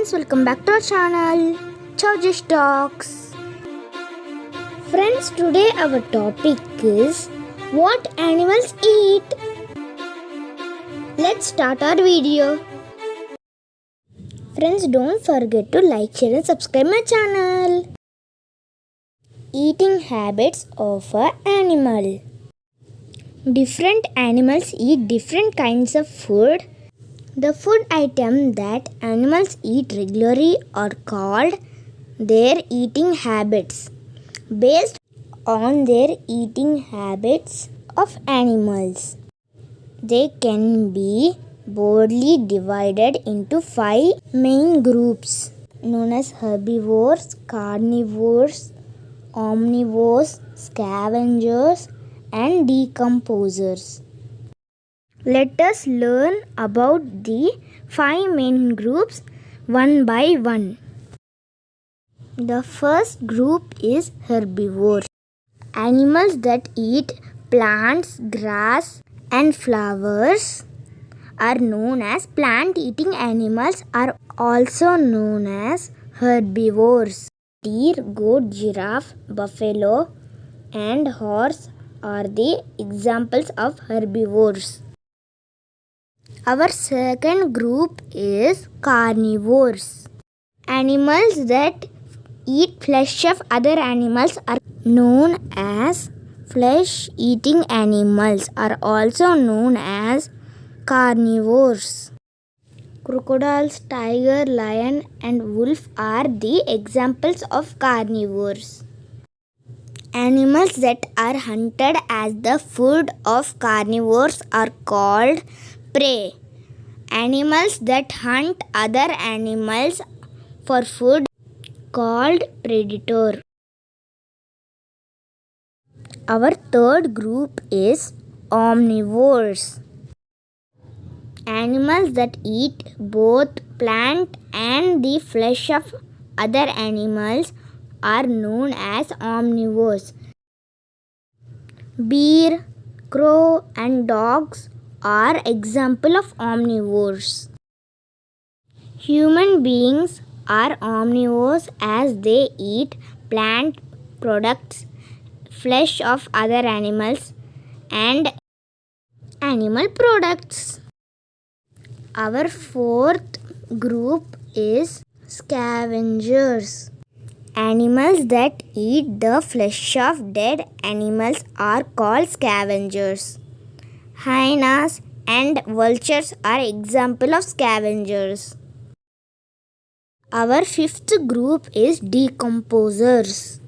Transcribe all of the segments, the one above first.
friends, welcome back to our channel Chowjish Talks. Friends, today our topic is what animals eat. Let's start our video. Friends, don't forget to like, share and subscribe my channel. Eating habits of an animal. Different animals eat different kinds of food. The food items that animals eat regularly are called their eating habits. Based on their eating habits of animals, they can be broadly divided into 5 main groups known as herbivores, carnivores, omnivores, scavengers, and decomposers. Let us learn about the 5 main groups one by one. The first group is herbivores. Animals that eat plants, grass, and flowers are known as plant-eating animals, are also known as herbivores. Deer, goat, giraffe, buffalo, and horse are the examples of herbivores. Our second group is carnivores. Animals that eat flesh of other animals are known as flesh-eating animals, are also known as carnivores. Crocodiles, tiger, lion, and wolf are the examples of carnivores. Animals that are hunted as the food of carnivores are called prey. Animals that hunt other animals for food called predator. Our third group is omnivores. Animals that eat both plant and the flesh of other animals are known as omnivores. Bear, crow, and dogs are examples of omnivores. Human beings are omnivores as they eat plant products, flesh of other animals, and animal products. Our fourth group is scavengers. Animals that eat the flesh of dead animals are called scavengers. Hyenas and vultures are examples of scavengers. Our fifth group is decomposers.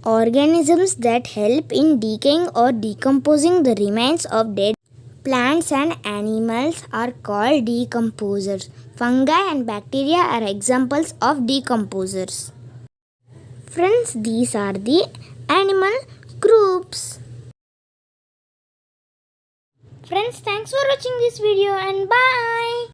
Organisms that help in decaying or decomposing the remains of dead plants and animals are called decomposers. Fungi and bacteria are examples of decomposers. Friends, these are the animal groups. Friends, thanks for watching this video and bye.